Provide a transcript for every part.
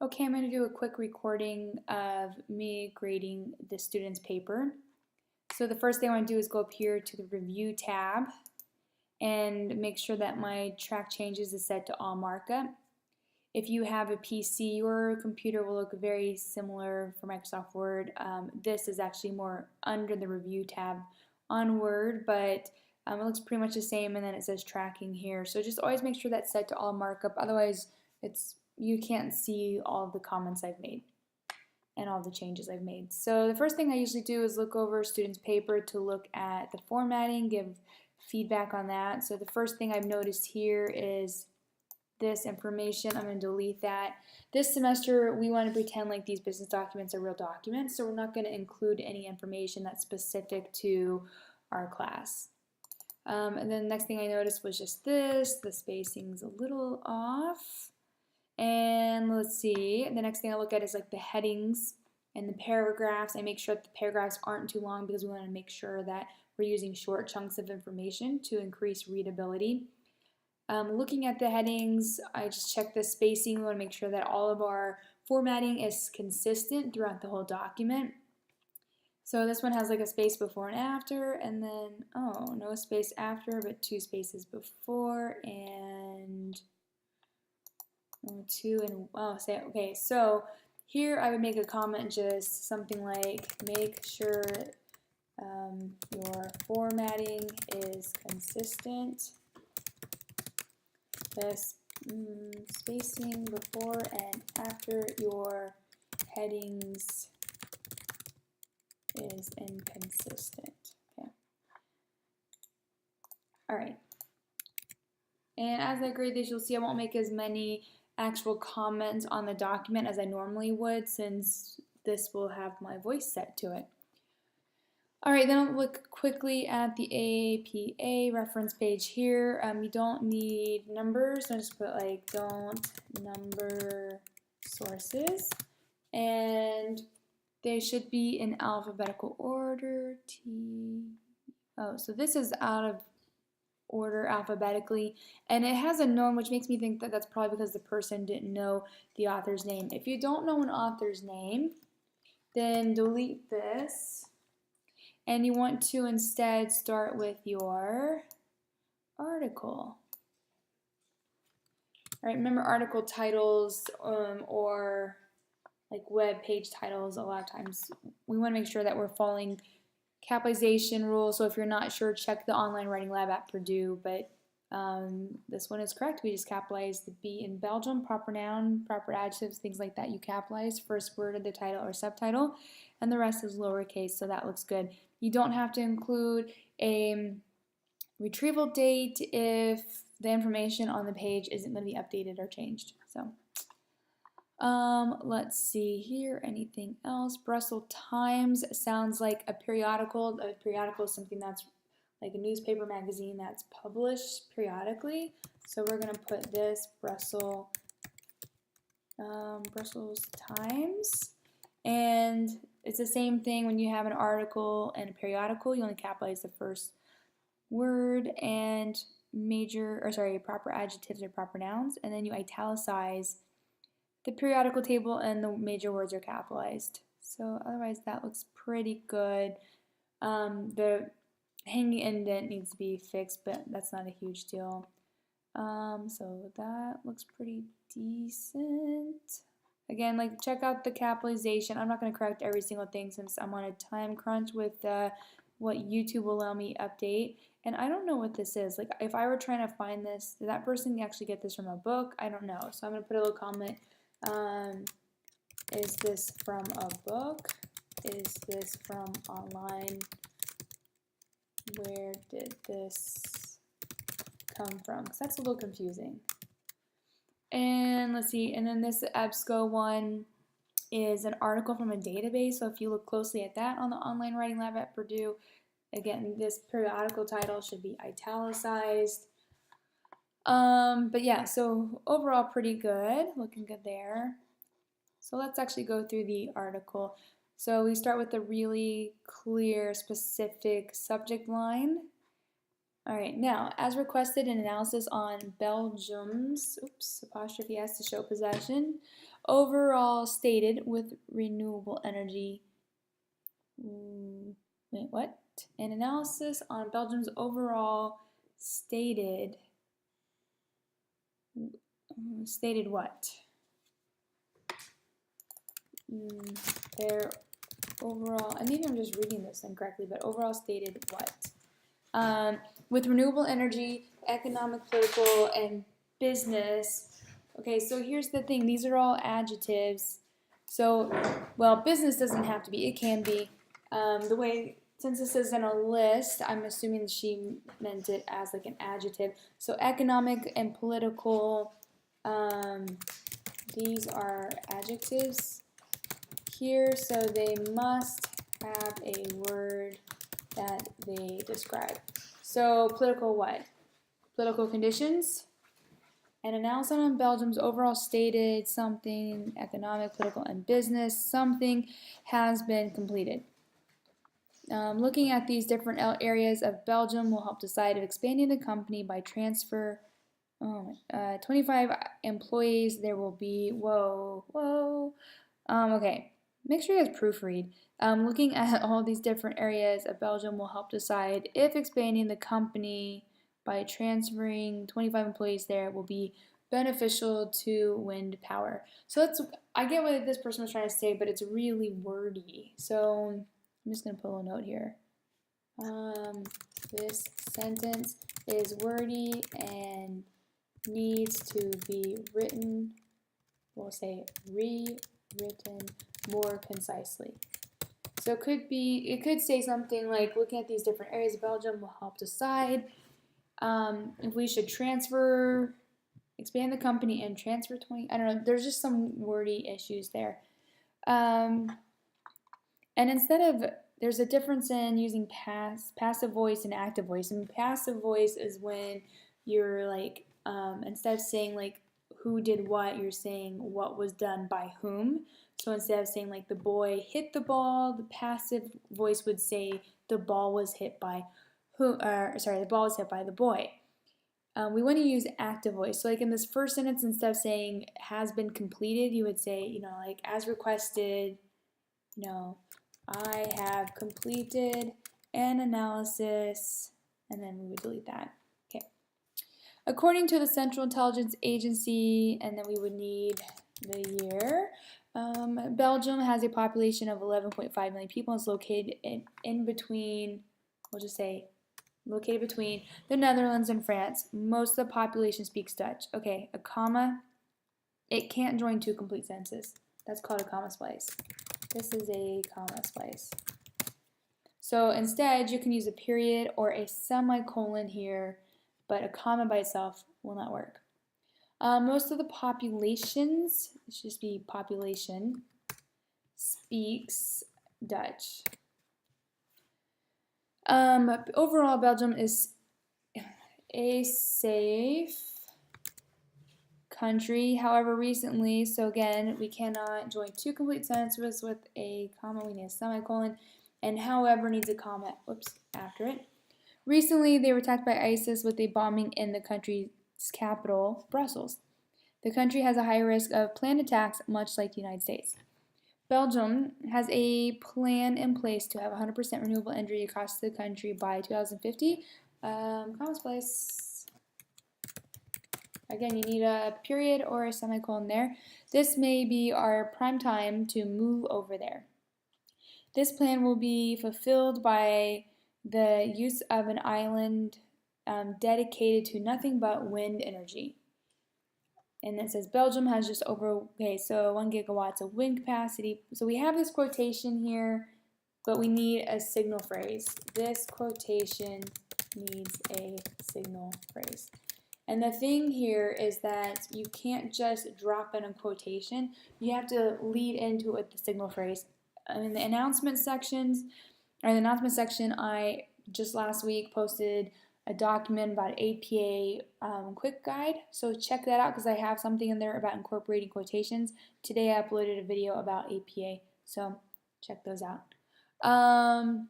Okay, I'm going to do a quick recording of me grading the student's paper. So the first thing I want to do is go up here to the Review tab and make sure that my track changes is set to all markup. If you have a PC, your computer will look very similar for Microsoft Word. This is actually more under the Review tab on Word, but it looks pretty much the same, and then it says tracking here. So just always make sure that's set to all markup, otherwise you can't see all of the comments I've made and all the changes I've made. So the first thing I usually do is look over a student's paper to look at the formatting, give feedback on that. So the first thing I've noticed here is this information. I'm going to delete that. This semester we want to pretend like these business documents are real documents, so we're not going to include any information that's specific to our class. And then the next thing I noticed was just this. The spacing's a little off. And let's see, the next thing I look at is like the headings and the paragraphs. I make sure that the paragraphs aren't too long because we want to make sure that we're using short chunks of information to increase readability. Looking at the headings, I just check the spacing. We want to make sure that all of our formatting is consistent throughout the whole document. So this one has like a space before and after, and then, oh, no space after, but 2 spaces before, and 2 and okay, so here I would make a comment just something like, make sure your formatting is consistent. The spacing before and after your headings is inconsistent. Okay. All right. And as I grade this, you'll see I won't make as many actual comments on the document as I normally would, since this will have my voice set to it. Alright, then I'll look quickly at the APA reference page here. You don't need numbers, so I just put like don't number sources, and they should be in alphabetical order. So this is out of order alphabetically, and it has a known, which makes me think that that's probably because the person didn't know the author's name. If you don't know an author's name, then delete this, and you want to instead start with your article. All right, remember article titles or like web page titles, a lot of times we want to make sure that we're following capitalization rules. So if you're not sure, check the online writing lab at Purdue, but this one is correct. We just capitalize the B in Belgium, proper noun, proper adjectives, things like that. You capitalize first word of the title or subtitle, and the rest is lowercase, so that looks good. You don't have to include a retrieval date if the information on the page isn't going to be updated or changed. So let's see here, anything else? Brussels Times sounds like a periodical. A periodical is something that's like a newspaper magazine that's published periodically. So we're going to put this Brussels Times. And it's the same thing when you have an article and a periodical. You only capitalize the first word and proper adjectives or proper nouns, and then you italicize the periodical table and the major words are capitalized. So otherwise that looks pretty good. The hanging indent needs to be fixed, but that's not a huge deal. So that looks pretty decent. Again, like, check out the capitalization. I'm not going to correct every single thing since I'm on a time crunch with what YouTube will allow me update. And I don't know what this is. Like, if I were trying to find this, did that person actually get this from a book? I don't know. So I'm going to put a little comment. Is this from a book? Is this from online? Where did this come from? Because that's a little confusing. And let's see, and then this EBSCO one is an article from a database. So if you look closely at that on the online writing lab at Purdue, again, this periodical title should be italicized. But yeah, so overall pretty good, looking good there. So let's actually go through the article. So we start with a really clear, specific subject line. All right, now, as requested, an analysis on Belgium's, apostrophe S to show possession, overall stated with renewable energy. Wait, what? An analysis on Belgium's overall stated what? Their overall, and maybe I'm just reading this incorrectly, but overall stated what? With renewable energy, economic, political, and business. Okay, so here's the thing. These are all adjectives. So, well, business doesn't have to be. It can be. The way, since this is in a list, I'm assuming she meant it as like an adjective. So economic and political, these are adjectives here, so they must have a word that they describe. So political what? Political conditions. An analysis on Belgium's overall stated something, economic, political, and business, something has been completed. Looking at these different areas of Belgium will help decide if expanding the company by transfer 25 employees, there will be, okay, make sure you guys proofread. Looking at all these different areas of Belgium will help decide if expanding the company by transferring 25 employees there will be beneficial to wind power. So I get what this person was trying to say, but it's really wordy. So I'm just going to put a little note here. This sentence is wordy and needs to be written, we'll say rewritten more concisely. So it could say something like, looking at these different areas of Belgium will help decide if we should expand the company and transfer 20, I don't know, there's just some wordy issues there. And instead of, there's a difference in using passive voice and active voice. And passive voice is when you're like, instead of saying like who did what, you're saying what was done by whom. So instead of saying like the boy hit the ball, the passive voice would say the ball was hit by the ball was hit by the boy. We want to use active voice. So like in this first sentence, instead of saying has been completed, you would say, like as requested, I have completed an analysis, and then we would delete that. Okay. According to the Central Intelligence Agency, and then we would need the year. Belgium has a population of 11.5 million people and is located in between, we'll just say, located between the Netherlands and France. Most of the population speaks Dutch. Okay, a comma, it can't join two complete sentences. That's called a comma splice. This is a comma splice. So instead, you can use a period or a semicolon here, but a comma by itself will not work. Most of the populations, it should just be population, speaks Dutch. Overall, Belgium is a safe country. However, recently, so again, we cannot join two complete sentences with a comma. We need a semicolon, and however needs a comma, after it. Recently, they were attacked by ISIS with a bombing in the country's capital, Brussels. The country has a high risk of planned attacks, much like the United States. Belgium has a plan in place to have 100% renewable energy across the country by 2050. Comma splice. Again, you need a period or a semicolon there. This may be our prime time to move over there. This plan will be fulfilled by the use of an island dedicated to nothing but wind energy. And it says Belgium has just over, so 1 gigawatts of wind capacity. So we have this quotation here, but we need a signal phrase. This quotation needs a signal phrase. And the thing here is that you can't just drop in a quotation. You have to lead into it with the signal phrase. In the announcement section, I just last week posted a document about APA quick guide. So check that out because I have something in there about incorporating quotations. Today I uploaded a video about APA, so check those out. And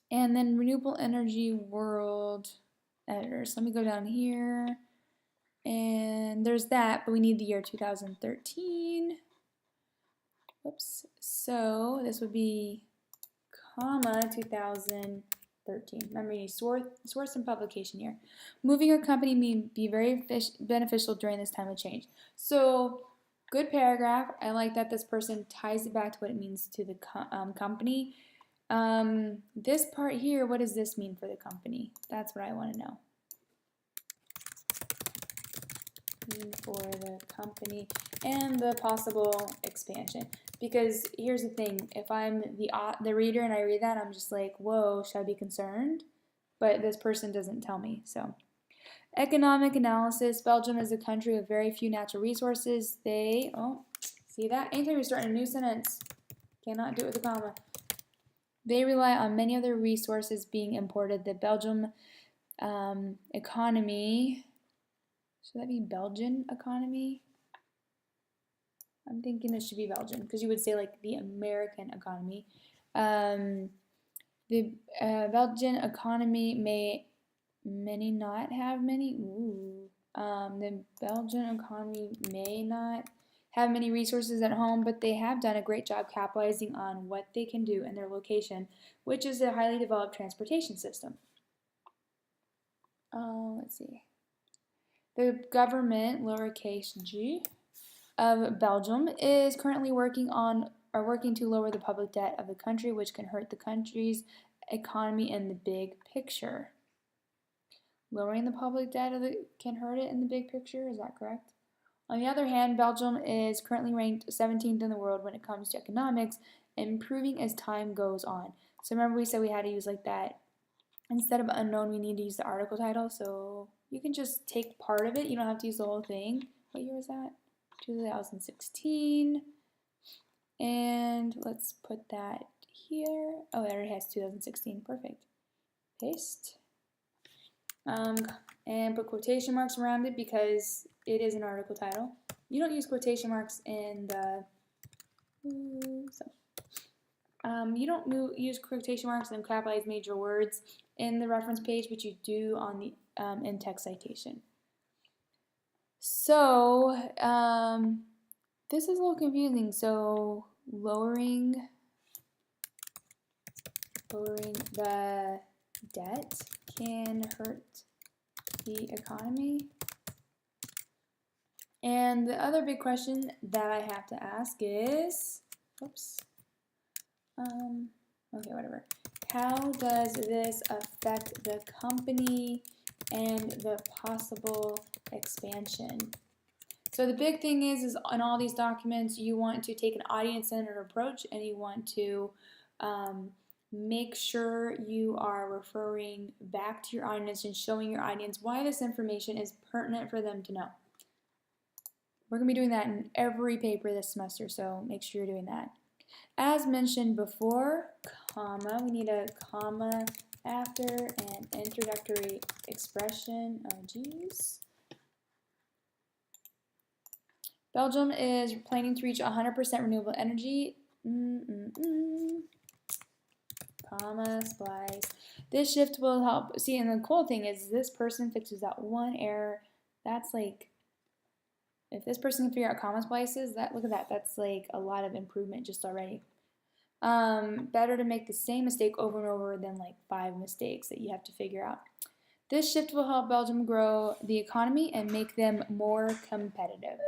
then renewable energy world. editors. Let me go down here, and there's that, but we need the year 2013. Whoops. So this would be comma 2013. Remember, you source and publication year. Moving your company may be very beneficial during this time of change. So good paragraph. I like that this person ties it back to what it means to the company. This part here, what does this mean for the company? That's what I want to know. Mean for the company and the possible expansion. Because here's the thing, if I'm the reader and I read that, I'm just like, whoa, should I be concerned? But this person doesn't tell me. So, economic analysis. Belgium is a country with very few natural resources. See that? Anytime you start a new sentence, cannot do it with a comma. They rely on many other resources being imported. The Belgium economy, should that be Belgian economy? I'm thinking it should be Belgian, because you would say like the American economy. The Belgian economy may not have many. The Belgian economy may not have many resources at home, but they have done a great job capitalizing on what they can do in their location, which is a highly developed transportation system. Let's see. The government, lowercase g, of Belgium is currently working to lower the public debt of the country, which can hurt the country's economy in the big picture. Lowering the public debt can hurt it in the big picture, is that correct? On the other hand, Belgium is currently ranked 17th in the world when it comes to economics, improving as time goes on. So remember we said we had to use like that. Instead of unknown, we need to use the article title, so you can just take part of it. You don't have to use the whole thing. What year was that? 2016, and let's put that here. Oh, there it has 2016. Perfect. Paste. And put quotation marks around it because it is an article title. You don't use quotation marks in the you don't use quotation marks and capitalize major words in the reference page, but you do on the in-text citation. So, this is a little confusing. So, lowering the debt can hurt the economy. And the other big question that I have to ask is, okay, whatever. How does this affect the company and the possible expansion? So the big thing is on all these documents, you want to take an audience-centered approach, and you want to make sure you are referring back to your audience and showing your audience why this information is pertinent for them to know. We're going to be doing that in every paper this semester, so make sure you're doing that. As mentioned before, comma, we need a comma after an introductory expression. Oh, geez. Belgium is planning to reach 100% renewable energy. Comma, splice. This shift will help. See, and the cool thing is this person fixes that one error. That's like, if this person can figure out comma splices, look at that. That's like a lot of improvement just already. Better to make the same mistake over and over than like 5 mistakes that you have to figure out. This shift will help Belgium grow the economy and make them more competitive.